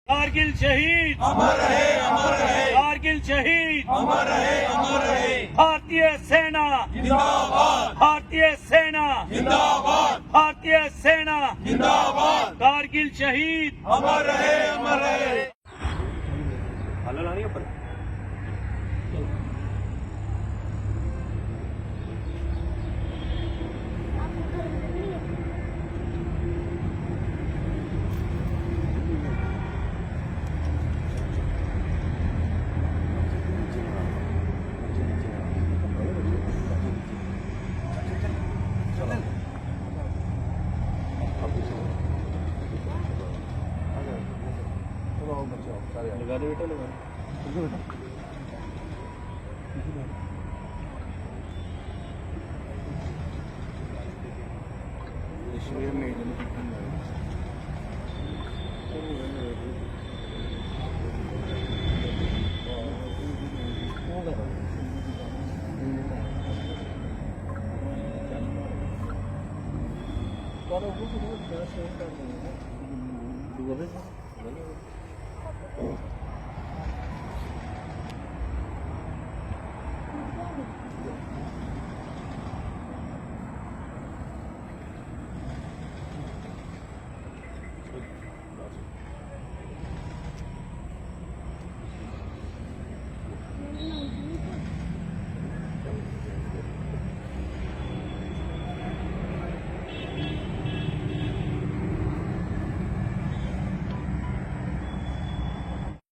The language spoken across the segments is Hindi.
कारगिल शहीद अमर रहे, अमर रहे, कारगिल शहीद अमर रहे, अमर रहे। भारतीय सेना जिंदाबाद, भारतीय सेना जिंदाबाद, भारतीय सेना जिंदाबाद। कारगिल शहीद अमर रहे, अमर रहे।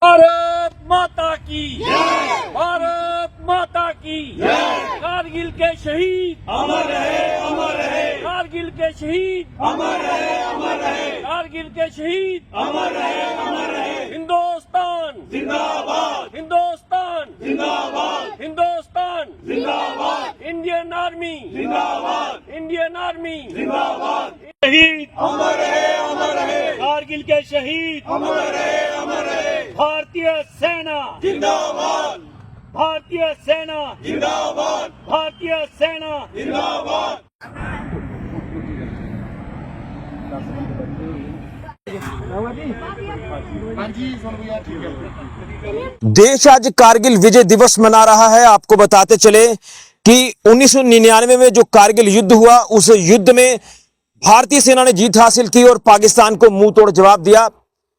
भारत माता की भारत माता की कारगिल के शहीद अमर रहे, अमर रहे, कारगिल के शहीद अमर रहे, अमर रहे, कारगिल के शहीद अमर रहे, अमर रहे। हिंदुस्तान जिंदाबाद, हिंदुस्तान जिंदाबाद, हिंदुस्तान जिंदाबाद, इंडियन आर्मी जिंदाबाद, इंडियन आर्मी जिंदाबाद। शहीद अमर रहे, अमर रहे, कारगिल के शहीद अमर रहे, अमर रहे। भारतीय सेना जिंदाबाद, भारतीय सेना जिंदाबाद, भारतीय सेना जिंदाबाद। देश आज कारगिल विजय दिवस मना रहा है। आपको बताते चले कि 1999 में जो कारगिल युद्ध हुआ, उस युद्ध में भारतीय सेना ने जीत हासिल की और पाकिस्तान को मुंह तोड़ जवाब दिया।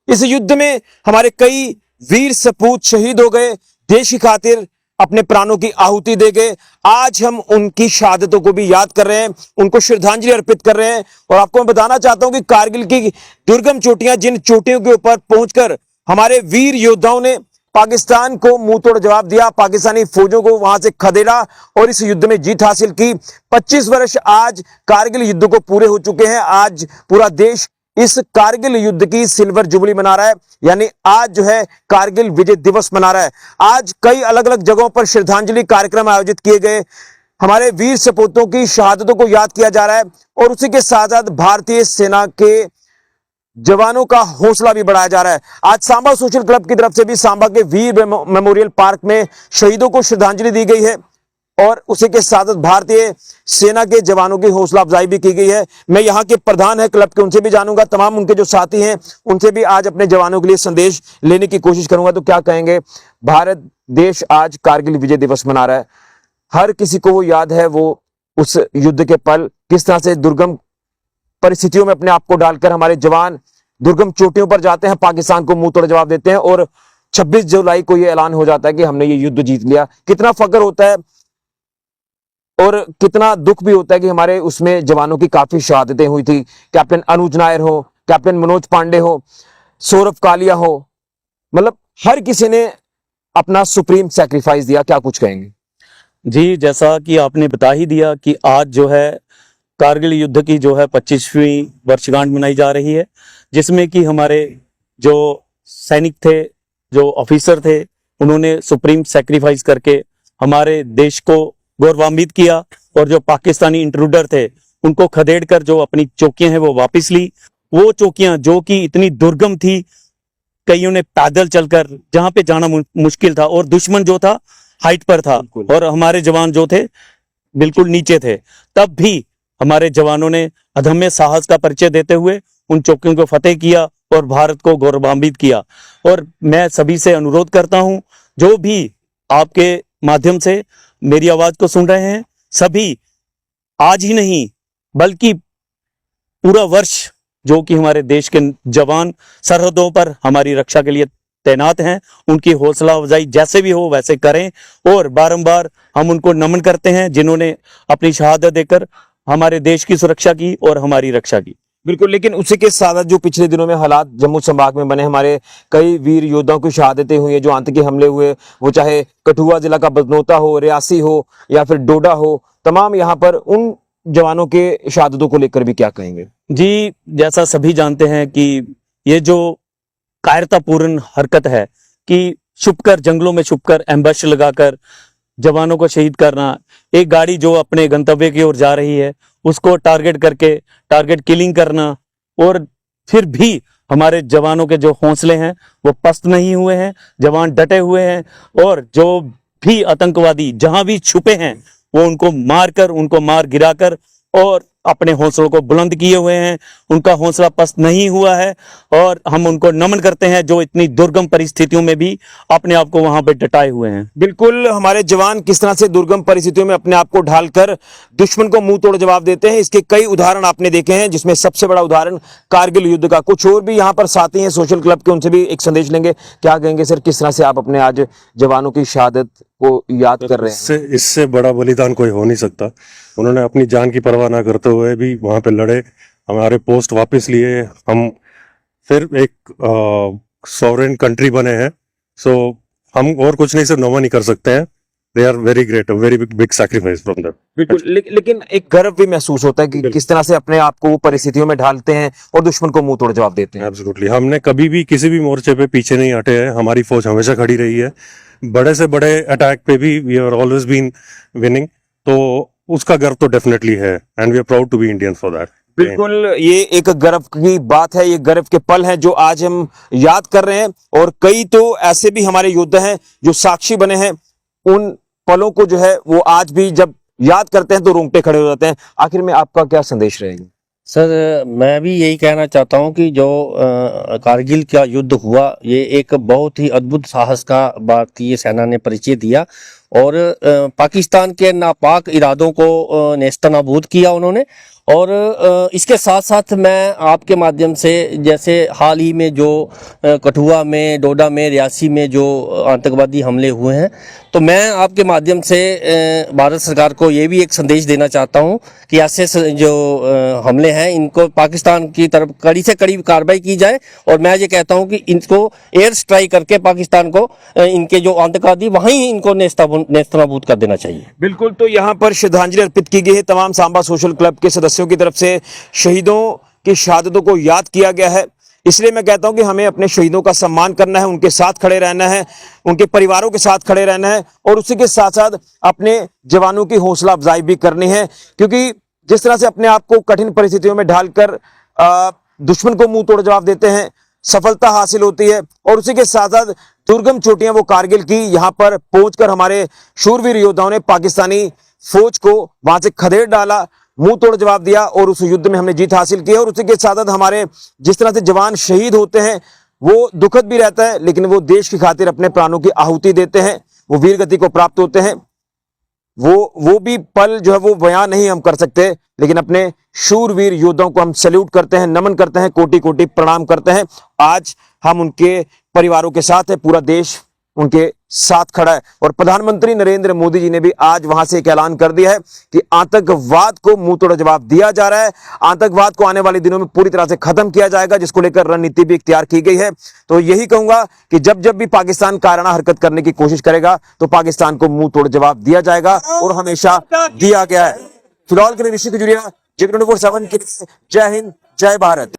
इस युद्ध में हमारे कई वीर सपूत शहीद हो गए, देश की खातिर अपने प्राणों की आहुति दे गए। आज हम उनकी शहादतों को भी याद कर रहे हैं, उनको श्रद्धांजलि अर्पित कर रहे हैं। और आपको मैं बताना चाहता हूं कि कारगिल की दुर्गम चोटियां, जिन चोटियों के ऊपर पहुंचकर हमारे वीर योद्धाओं ने पाकिस्तान को मुंह तोड़ जवाब दिया, पाकिस्तानी फौजों को वहां से खदेड़ा और इस युद्ध में जीत हासिल की। 25 वर्ष आज कारगिल युद्ध को पूरे हो चुके हैं। आज पूरा देश इस कारगिल युद्ध की सिल्वर जुबली मना रहा है, यानी आज जो है कारगिल विजय दिवस मना रहा है। आज कई अलग अलग जगहों पर श्रद्धांजलि कार्यक्रम आयोजित किए गए, हमारे वीर सपूतों की शहादतों को याद किया जा रहा है और उसी के साथ साथ भारतीय सेना के जवानों का हौसला भी बढ़ाया जा रहा है। आज सांबा सोशल क्लब की तरफ से भी सांबा के वीर मेमोरियल पार्क में शहीदों को श्रद्धांजलि दी गई है और उसी के साथ भारतीय सेना के जवानों की हौसला अफजाई भी की गई है। मैं यहाँ के प्रधान है क्लब के, उनसे भी जानूंगा, तमाम उनके जो साथी हैं उनसे भी आज अपने जवानों के लिए संदेश लेने की कोशिश करूंगा। तो क्या कहेंगे? भारत देश आज कारगिल विजय दिवस मना रहा है। हर किसी को वो याद है, वो उस युद्ध के पल, किस तरह से दुर्गम परिस्थितियों में अपने आप को डालकर हमारे जवान दुर्गम चोटियों पर जाते हैं, पाकिस्तान को मुंह तोड़ जवाब देते हैं और 26 जुलाई को यह ऐलान हो जाता है कि हमने ये युद्ध जीत लिया। कितना फख्र होता है और कितना दुख भी होता है कि हमारे उसमें जवानों की काफी शहादतें हुई थी। कैप्टन अनुज नायर हो, कैप्टन मनोज पांडे हो, सौरभ कालिया हो, मतलब हर किसी ने अपना सुप्रीम सैक्रिफाइस दिया। क्या कुछ कहेंगे? जी, जैसा कि आपने बता ही दिया कि आज जो है कारगिल युद्ध की जो है 25वीं वर्षगांठ मनाई जा रही है, जिसमें कि हमारे जो सैनिक थे, जो ऑफिसर थे, उन्होंने सुप्रीम सैक्रिफाइस करके हमारे देश को गौरवान्वित किया और जो पाकिस्तानी इंट्रूडर थे उनको खदेड़कर जो अपनी चौकियां हैं वो वापस ली। वो चौकियां जो कि इतनी दुर्गम थी, कईयों ने पैदल चलकर जहां पे जाना मुश्किल था और दुश्मन जो था हाइट पर था और हमारे जवान जो थे बिल्कुल नीचे थे, तब भी हमारे जवानों ने अदम्य साहस का परिचय देते हुए उन चौकियों को फतेह किया और भारत को गौरवान्वित किया। और मैं सभी से अनुरोध करता हूं, जो भी आपके माध्यम से मेरी आवाज को सुन रहे हैं, सभी आज ही नहीं बल्कि पूरा वर्ष जो कि हमारे देश के जवान सरहदों पर हमारी रक्षा के लिए तैनात हैं, उनकी हौसला अफजाई जैसे भी हो वैसे करें। और बारंबार हम उनको नमन करते हैं जिन्होंने अपनी शहादत देकर हमारे देश की सुरक्षा की और हमारी रक्षा की। बिल्कुल, लेकिन उसी के साथ जो पिछले दिनों में हालात जम्मू संभाग में बने, हमारे कई वीर योद्धाओं की शहादतें हुई हैं जो आतंकी हमले हुए, वो चाहे कठुआ जिला का बदनोता हो, रियासी हो या फिर डोडा हो, तमाम यहाँ पर उन जवानों के शहादतों को लेकर भी क्या कहेंगे? जी, जैसा सभी जानते हैं कि ये जो कायरतापूर्ण हरकत है कि छुपकर जंगलों में छुपकर एम्बश लगाकर जवानों को शहीद करना, एक गाड़ी जो अपने गंतव्य की ओर जा रही है उसको टारगेट करके टारगेट किलिंग करना, और फिर भी हमारे जवानों के जो हौसले हैं वो पस्त नहीं हुए हैं, जवान डटे हुए हैं। और जो भी आतंकवादी जहां भी छुपे हैं वो उनको मारकर, उनको मार गिराकर और अपने हौसलों को बुलंद किए हुए हैं। उनका हौसला पस्त नहीं हुआ है और हम उनको नमन करते हैं जो इतनी दुर्गम परिस्थितियों में भी अपने आप को वहां पे डटाए हुए हैं। बिल्कुल, हमारे जवान किस तरह से दुर्गम परिस्थितियों में अपने आप को ढालकर दुश्मन को मुंह तोड़ जवाब देते हैं, इसके कई उदाहरण आपने देखे हैं, जिसमें सबसे बड़ा उदाहरण कारगिल युद्ध का। कुछ और भी यहाँ पर साथी हैं सोशल क्लब के, उनसे भी एक संदेश लेंगे। क्या कहेंगे सर, किस तरह से आप अपने आज जवानों की शहादत को याद कर रहे हैं? इससे बड़ा बलिदान कोई हो नहीं सकता। उन्होंने अपनी जान की परवाह ना करते हुए भी वहां पे लड़े, हमारे पोस्ट वापस लिए, हम फिर एक सॉवरेन कंट्री बने हैं। सो हम और कुछ नहीं, सिर्फ नमन ही कर सकते हैं। They are very great, very big sacrifice from them. बिल्कुल, लेकिन एक गर्व भी महसूस होता है कि किस तरह से अपने आप को वो परिस्थितियों में ढालते हैं और दुश्मन को मुंह तोड़ जवाब देते हैं। एब्सोल्युटली, हमने कभी भी किसी भी मोर्चे पे पीछे नहीं हटे हैं। हमारी फौज हमेशा खड़ी रही है, बड़े से बड़े अटैक पे भी we are always been winning. तो उसका गर्व तो डेफिनेटली है and we are proud to be Indian for that. बिल्कुल, ये एक गर्व की बात है, ये गर्व के पल हैं जो आज हम याद कर रहे हैं। और कई तो ऐसे भी हमारे योद्धा हैं जो साक्षी बने हैं, उन पलों को जो है वो आज भी जब याद करते हैं तो रोंगटे खड़े हो जाते हैं। आखिर में आपका क्या संदेश रहेगा? सर, मैं भी यही कहना चाहता हूं कि जो कारगिल का युद्ध हुआ, ये एक बहुत ही अद्भुत साहस का भारतीय सेना ने परिचय दिया और पाकिस्तान के नापाक इरादों को नेस्तनाबूद किया उन्होंने। और इसके साथ साथ मैं आपके माध्यम से, जैसे हाल ही में जो कठुआ में, डोडा में, रियासी में जो आतंकवादी हमले हुए हैं, तो मैं आपके माध्यम से भारत सरकार को ये भी एक संदेश देना चाहता हूं कि ऐसे जो हमले हैं इनको पाकिस्तान की तरफ कड़ी से कड़ी कार्रवाई की जाए। और मैं ये कहता हूं कि इनको एयर स्ट्राइक करके पाकिस्तान को इनके जो आतंकवादी वहीं इनको नेस्तनाबूद कर देना चाहिए। बिल्कुल, तो यहाँ पर श्रद्धांजलि अर्पित की गई है तमाम सांबा सोशल क्लब के सदस्यों की तरफ से। शहीदों की शहादतों को याद किया गया है, इसलिए मैं कहता हूं कि हमें अपने शहीदों का सम्मान करना है, उनके साथ खड़े रहना है, उनके परिवारों के साथ खड़े रहना है और उसी के साथ साथ अपने जवानों की हौसला अफजाई भी करनी है। क्योंकि जिस तरह से अपने आप को कठिन परिस्थितियों में ढालकर दुश्मन को मुंह तोड़ जवाब देते हैं, सफलता हासिल होती है। और उसी के साथ साथ दुर्गम चोटियां वो कारगिल की, यहां पर पहुंचकर हमारे शूरवीर योद्धाओं ने पाकिस्तानी फौज को वहां से खदेड़ डाला, मुंह तोड़ जवाब दिया और उस युद्ध में हमने जीत हासिल की। और उसी के साथ साथ हमारे जिस तरह से जवान शहीद होते हैं वो दुखद भी रहता है, लेकिन वो देश की खातिर अपने प्राणों की आहुति देते हैं, वो वीर गति को प्राप्त होते हैं। वो भी पल जो है वो बयान नहीं हम कर सकते, लेकिन अपने शूरवीर योद्धाओं को हम सैल्यूट करते हैं, नमन करते हैं, कोटि कोटि प्रणाम करते हैं। आज हम उनके परिवारों के साथ है, पूरा देश उनके साथ खड़ा है। और प्रधानमंत्री नरेंद्र मोदी जी ने भी आज वहां से एक ऐलान कर दिया है कि आतंकवाद को मुंह तोड़ जवाब दिया जा रहा है, आतंकवाद को आने वाले दिनों में पूरी तरह से खत्म किया जाएगा, जिसको लेकर रणनीति भी इख्तियार की गई है। तो यही कहूंगा कि जब जब भी पाकिस्तान कायराना हरकत करने की कोशिश करेगा तो पाकिस्तान को मुंह तोड़ जवाब दिया जाएगा और हमेशा दिया गया है। फिलहाल के लिए ऋषि खजुरिया, J24/7 के लिए जय हिंद, जय भारत।